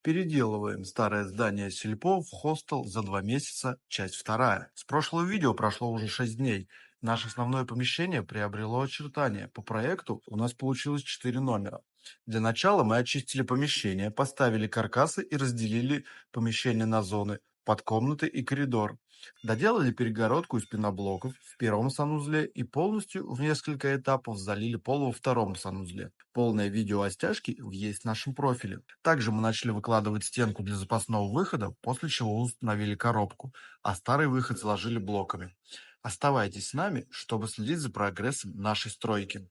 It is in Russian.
Переделываем старое здание сельпо в хостел за 2 месяца, часть вторая. С прошлого видео прошло уже 6 дней. Наше основное помещение приобрело очертания. По проекту у нас получилось 4 номера. Для начала мы очистили помещение, поставили каркасы и разделили помещение на зоны под комнаты и коридор. Доделали перегородку из пеноблоков в первом санузле и полностью в несколько этапов залили пол во втором санузле. Полное видео о стяжке есть в нашем профиле. Также мы начали выкладывать стенку для запасного выхода, после чего установили коробку, а старый выход заложили блоками. Оставайтесь с нами, чтобы следить за прогрессом нашей стройки.